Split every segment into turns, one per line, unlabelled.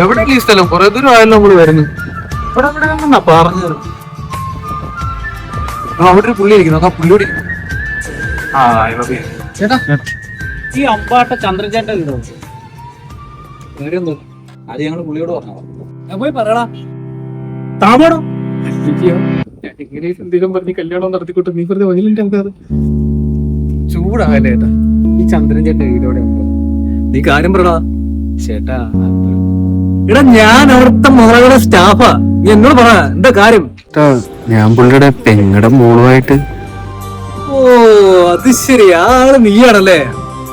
എവിടെ ഈ സ്ഥലം? കുറെ ദൂരം ആയല്ലോ നമ്മള് വരുന്നു. ഇവിടെ എവിടെ പറഞ്ഞത്? അവിടെ ഒരു പുള്ളി ഇരിക്കുന്നു. ആ പുള്ളിയോട് ചേട്ടാ
ഈ അമ്പാട്ട ചന്ദ്രചേട്ടൻ ഉണ്ടോ?
അത് ഞങ്ങള് പുള്ളിയോട് പറഞ്ഞോ.
ഞാൻ പോയി പറയടാ. താമടോ
എന്തെങ്കിലും പറഞ്ഞ് കല്യാണം നടത്തിക്കൊണ്ട് നീ വെറുതെ വന്നിട്ടുണ്ട്. നമുക്കത് ചൂടാകല്ലേ ചേട്ടാ. ഈ ചന്ദ്രൻ ചേട്ടൻ വീടോടെ
നീ കാര്യം പറടാ.
ചേട്ടാ.
എടാ ഞാൻ അവിടുത്തെ മുതലയുടെ സ്റ്റാഫാ. നീ എന്നോട് പറ എന്താ കാര്യം?
ഞാൻ പുള്ളിയുടെ പെങ്ങടെ മോളുമായിട്ട്.
ഓ അത് ശരി, ആള് നീയാണല്ലേ.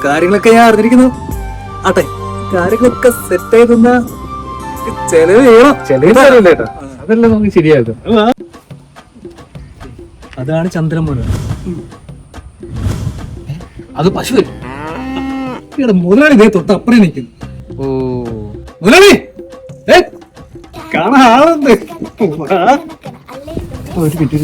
കാര്യങ്ങളൊക്കെ ഞാൻ അറിഞ്ഞിരിക്കുന്നു. ആട്ടെ, കാര്യങ്ങളൊക്കെ സെറ്റ് ആയിരുന്ന ചെലവ് ചെയ്യണം.
ചേട്ടാ അതെല്ലാം നമുക്ക് ശരിയായിരുന്നു.
അതാണ് ചന്ദ്രൻ മോന്.
അത് പശുവല്ലേ?
മുതലാളി ഇതേ തൊട്ട് അപ്പുറം നിൽക്കുന്നു.
ഓ
മുതലാളി കാണാൻ ആളുണ്ട്.
ഒരു മിനിറ്റ്.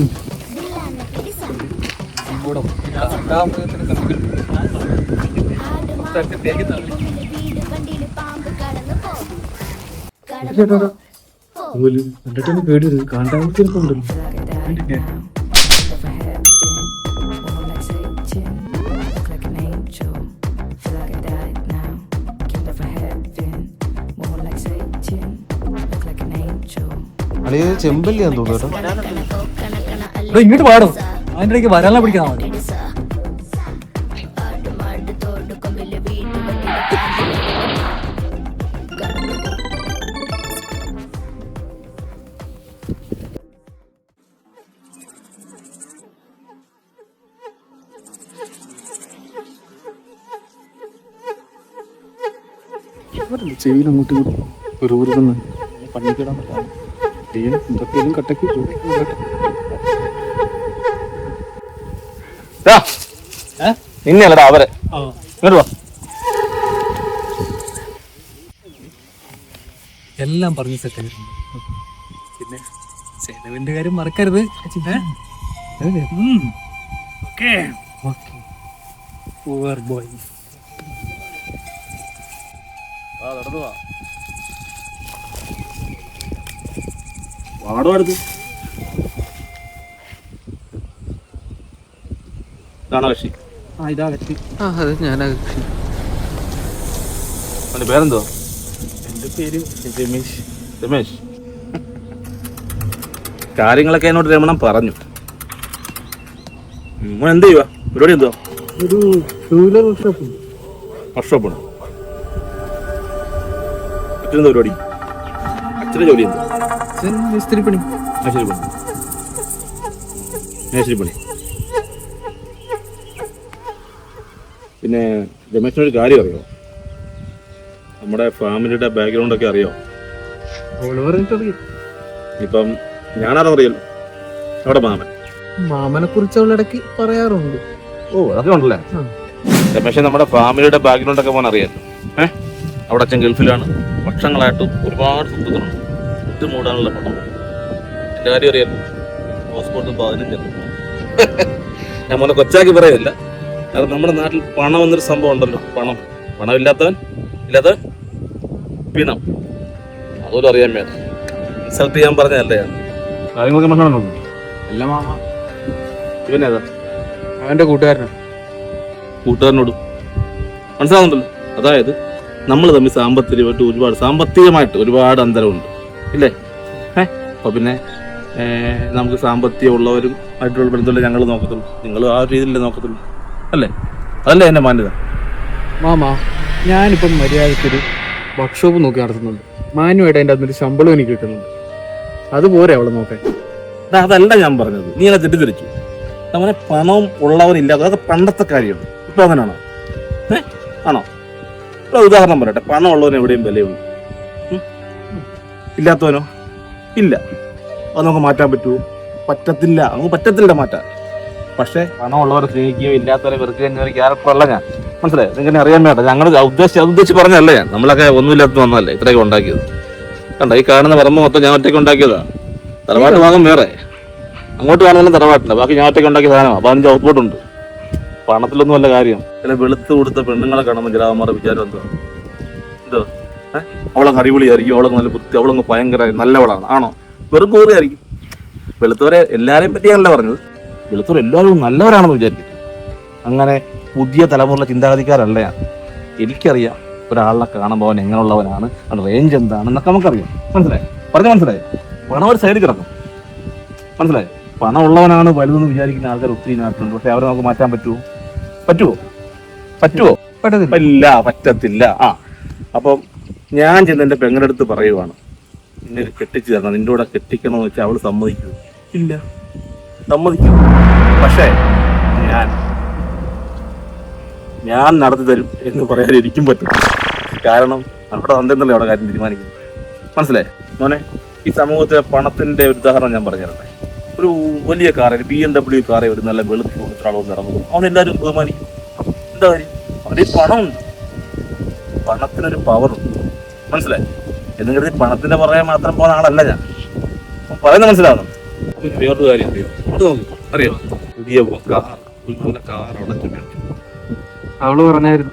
പേടി കാണാൻ ചെമ്പല്ലിയാന്ന് തോന്നുന്നു.
ഇങ്ങോട്ട് പാടും. അതിന്റെ ഇടയ്ക്ക് വരാനുള്ള പിടിക്കാൻ മതി.
ചെവിയിലങ്ങോട്ട് ഒരു പണിക്കിടാൻ പറ്റാം. എന്തൊക്കെയും കട്ടക്ക് നിന്നല്ലടാ അവരെ
എല്ലാം പറഞ്ഞു സെറ്റ് ആയിട്ടുണ്ട്. പിന്നെ ചെലവിന്റെ കാര്യം മറക്കരുത്. ബോയ്
വാടോ അടുത്ത് ഇതാണോ കക്ഷി?
ഇതാ കക്ഷി.
അതെ ഞാനാ കക്ഷി.
അവന്റെ പേരെന്തോ?
എന്റെ പേര് രമേശ്.
രമേശ്. കാര്യങ്ങളൊക്കെ എന്നോട് രമണം പറഞ്ഞു. എന്ത് ചെയ്യുക? പരിപാടി എന്തോ?
ഒരു 2 വീലർ വർക്ക്ഷോപ്പ്.
വർക്ക്ഷോപ്പാണ്. അച്ഛനെന്താ പരിപാടി? അച്ഛൻ്റെ ജോലി എന്തോ?
മേസ്തിരി പണി.
മേശരി പണി. മേശരി പണി. പിന്നെ രമേശിനൊരു കാര്യം അറിയോ? നമ്മുടെ ഫാമിലിയുടെ ബാക്ക്ഗ്രൗണ്ടൊക്കെ അറിയോ? ഇപ്പം ഞാനറിയല്ലോ. അവിടെ
മാമനെ കുറിച്ച് അവളിടയ്ക്ക് പറയാറുണ്ട്.
ഓ അതൊക്കെ ഉണ്ടല്ലേ. രമേശൻ നമ്മുടെ ഫാമിലിയുടെ ബാക്ക്ഗ്രൗണ്ടൊക്കെ പോകാൻ അറിയാം. അവിടെ അച്ഛൻ ഗൾഫിലാണ്. വർഷങ്ങളായിട്ട് ഒരുപാട് സ്വത്തുക്കളുണ്ട്. ഇത് മൂടാനുള്ള പണം. എൻ്റെ കാര്യം അറിയാമല്ലോ. പാസ്പോർട്ട് 15. ഞാൻ മോനെ കൊച്ചാക്കി പറയല്ല. കാരണം നമ്മുടെ നാട്ടിൽ പണം എന്നൊരു സംഭവം ഉണ്ടല്ലോ. പണം ഇല്ലാത്തവൻ പിണം. അതുപോലും അറിയാൻ വേണ്ട. ഇൻസൾട്ട് ചെയ്യാൻ പറഞ്ഞതല്ലേ ഞാൻ. കാര്യങ്ങളൊക്കെ മനസ്സിലാണോ?
അല്ല മാമ,
ഇവനേതാ?
അവന്റെ
കൂട്ടുകാരനോട് മനസ്സിലാവുന്നുണ്ടല്ലോ. അതായത് നമ്മൾ തമ്മിൽ സാമ്പത്തികമായിട്ട് ഒരുപാട് അന്തരമുണ്ട് ഇല്ലേ? അപ്പൊ പിന്നെ നമുക്ക് സാമ്പത്തികം ഉള്ളവരും ആയിട്ടുള്ള ബന്ധമല്ലേ ഞങ്ങൾ നോക്കത്തുള്ളൂ. നിങ്ങൾ ആ രീതിയിലല്ലേ നോക്കത്തുള്ളൂ അല്ലേ? അതല്ലേ എന്റെ മാന്യത.
മാമ, ഞാനിപ്പം മര്യാദക്കൊരു വർക്ക്ഷോപ്പ് നോക്കി നടത്തുന്നുണ്ട്. മാന്യമായിട്ട് അതിൻ്റെ അകത്തൊരു ശമ്പളം എനിക്ക് കിട്ടുന്നുണ്ട്. അതുപോലെ അവളെ നോക്കാൻ.
അതല്ല ഞാൻ പറഞ്ഞത്. നീ എന്നെ തെറ്റിദ്ധരിച്ചു. അങ്ങനെ പണവും ഉള്ളവരില്ലാതെ അതൊക്കെ പണ്ടത്തെ കാര്യമാണ്. ഇപ്പൊ അങ്ങനെയാണോ? ആണോ? ഉദാഹരണം പറയട്ടെ. പണം ഉള്ളവന് എവിടെയും വിലയുള്ളൂ. ഇല്ലാത്തവനോ? ഇല്ല. അത് നമുക്ക് മാറ്റാൻ പറ്റുമോ? പറ്റത്തില്ല. നമുക്ക് പറ്റത്തില്ല മാറ്റാൻ. പക്ഷെ പണം ഉള്ളവരെ സ്നേഹിക്കുകയോ ഇല്ലാത്തവരെ വെറുക്കുകയോ ആർക്കുള്ള ഞാൻ മനസ്സിലായി. നിങ്ങനെ അറിയാൻ വേണ്ട. ഞങ്ങൾ ഉദ്ദേശിച്ച് പറഞ്ഞല്ലേ. ഞാൻ നമ്മളൊക്കെ ഒന്നുമില്ലാത്ത വന്നല്ലേ ഇത്രയൊക്കെ ഉണ്ടാക്കിയത്. കണ്ട ഈ കാണുന്ന പറമ്പ് മൊത്തം ഞാൻ ഒറ്റയ്ക്ക് ഉണ്ടാക്കിയതാ. തറവാട്ട് ഭാഗം വേറെ, അങ്ങോട്ട് കാണുന്ന തറവാട്ടില്ല. ബാക്കി ഞാൻ ഒറ്റയ്ക്ക് ഉണ്ടാക്കിയ സാധനമാണ്. 15 ഹൗസ് ബോട്ടുണ്ട്. പണത്തിലൊന്നും വല്ല കാര്യം. ചില വെളുത്ത് കൊടുത്ത പെണ്ണുങ്ങളെ കാണുമ്പോൾ ചിലവന്മാരുടെ വിചാരം എന്തോ അവളങ്ങ് അടിപൊളിയായിരിക്കും, അവളങ്ങ് നല്ല വൃത്തി, അവളങ്ങ് ഭയങ്കര നല്ലവളാണ്. ആണോ? വെറും കോറിയായിരിക്കും. വെളുത്തവരെ എല്ലാരെയും പറ്റിയാണല്ലോ പറഞ്ഞത്. വെളുത്തവർ എല്ലാവരും നല്ലവരാണെന്ന് വിചാരിക്കും. അങ്ങനെ പുതിയ തലമുറയിലെ ചിന്താഗതിക്കാരല്ല ഞാൻ. എനിക്കറിയാം ഒരാളെ കാണുമ്പോൾ അവൻ എങ്ങനെയുള്ളവനാണ്, അവൻ റേഞ്ച് എന്താണെന്നൊക്കെ നമുക്കറിയാം. മനസ്സിലായി? മനസ്സിലായി? പണം ഒരു സൈഡിൽ കിടക്കും. മനസ്സിലായി? പണം ഉള്ളവനാണ് വലുതെന്ന് വിചാരിക്കുന്ന ആൾക്കാർ ഒത്തിരി നാട്ടിലുണ്ട്. പക്ഷെ അവരെ നമുക്ക് മാറ്റാൻ പറ്റുമോ? പറ്റത്തില്ല. അപ്പം ഞാൻ ചെന്ന് എൻ്റെ പെങ്ങളുടെ അടുത്ത് പറയുവാണ്, നിന്നെ കെട്ടിച്ചു തരണം, നിന്റെ കൂടെ കെട്ടിക്കണമെന്ന് വെച്ചാൽ അവള് സമ്മതിക്കൂ? ഇല്ല, സമ്മതിക്കും. പക്ഷേ ഞാൻ നടത്തി തരും എന്ന് പറയാൻ എനിക്കും പറ്റും. കാരണം അവിടെ വന്നിരുന്നല്ലേ അവിടെ കാര്യം തീരുമാനിക്കും. മനസ്സിലായി മോനെ? ഈ സമൂഹത്തിലെ പണത്തിന്റെ ഒരു ഉദാഹരണം ഞാൻ പറഞ്ഞു തരട്ടെ. ഒരു വലിയ കാറിൽ BMW കാറെ ഒരു നല്ല വെളുപ്പ് ഒരാളൊന്ന് ഇറങ്ങുന്നു, അവനെല്ലാവരും ബഹുമാനിക്കും. എന്താ കാര്യം? അവൻ്റെ പണമുണ്ട്, പണത്തിനൊരു പവറുണ്ട്. മനസ്സിലായി? എന്ന് കരുതി പണത്തിന്റെ പറയാൻ മാത്രം പോകുന്ന ആളല്ല ഞാൻ. പറയുന്നത് മനസ്സിലാവുന്നു? വേറൊരു കാര്യം അറിയോ? പുതിയ കാർ
അവള് പറഞ്ഞായിരുന്നു.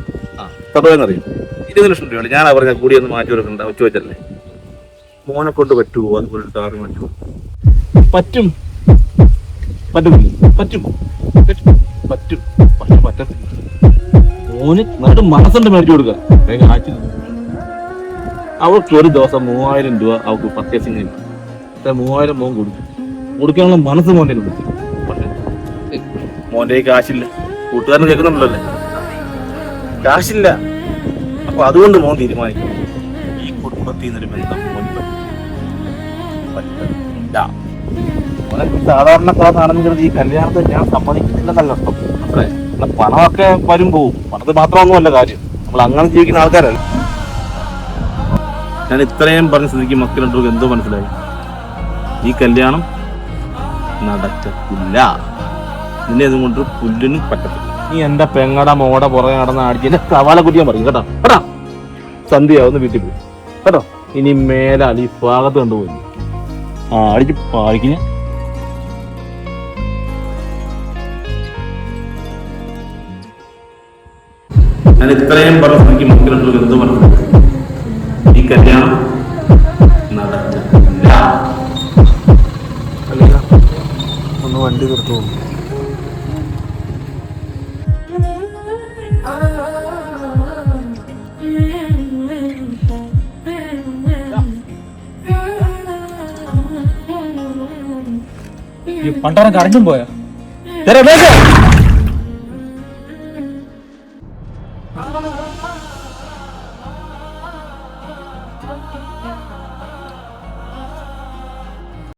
അറിയോ? 20 ലക്ഷം രൂപയാണ്. ഞാനാ പറഞ്ഞ കൂടിയൊന്ന് മാറ്റി കൊടുക്കണ്ട, വെച്ച് വെച്ചല്ലേ. മോനെ കൊണ്ട് പറ്റുമോ അതുപോലെ കാറ് പറ്റുമോ? പറ്റും. പക്ഷെ പറ്റത്തില്ല. മോന് നല്ലൊരു മനസ്സുണ്ട് മേടിച്ചു കൊടുക്കുക. അവൾക്ക് ഒരു ദിവസം 3000 രൂപ അവൾക്ക് പർച്ചേസിങ് ചെയ്യും. 3000 മോൻ കൊടുക്കാനുള്ള മനസ്സ് മോൻ്റെ ഉണ്ട്. പക്ഷെ മോൻ്റെ കാശില്ല. കൂട്ടുകാരന് കേൾക്കുന്നുണ്ടല്ലേ, കാശില്ല. അപ്പൊ അതുകൊണ്ട് മോൻ തീരുമാനിക്കും ഈ കുടുംബത്തിൽ നിന്നൊരു ബന്ധം പറ്റില്ല. മോനെ സാധാരണക്കാരനാണെന്ന് കരുതി ഈ കല്യാണത്തെ ഞാൻ സമ്മതിക്കുന്നില്ലെന്നല്ല അർത്ഥം. മനസ്സിലായി? പണമൊക്കെ വരും പോവും. പണത്തിൽ മാത്രമൊന്നുമല്ല കാര്യം. നമ്മൾ അങ്ങനെ ജീവിക്കുന്ന ആൾക്കാരല്ല. ഞാൻ ഇത്രയും പറഞ്ഞ സ്ഥിതിക്ക് മക്കളുണ്ടോ എന്തോ മനസ്സിലായി? ഈ കല്യാണം നടക്കത്തില്ല. നിന്നെ അതുകൊണ്ട് പുല്ലിനും പറ്റത്തില്ല. നീ എന്റെ പെങ്ങട മോടെ പുറകെ നടന്ന അടിച്ച് എന്നെ സവാല കുറ്റിയാൻ പറയും കേട്ടോ. സന്ധ്യയാവുന്ന വീട്ടിൽ പോയി കേട്ടോ. ഇനി മേലാൽ ഈ ഭാഗത്ത് കണ്ടുപോയി അടിച്ച് പാടിക്കിഞ്ഞ. ഞാൻ ഇത്രയും പറഞ്ഞ സ്ഥിതിക്ക് മക്കളുണ്ടോ എന്തോ മനസ്സിലായി? ഈ കല്യാണം നടക്കില്ല.
ഒന്ന് വണ്ടി തീർത്തു.
പണ്ടാരം കറണ്ടും പോയാ?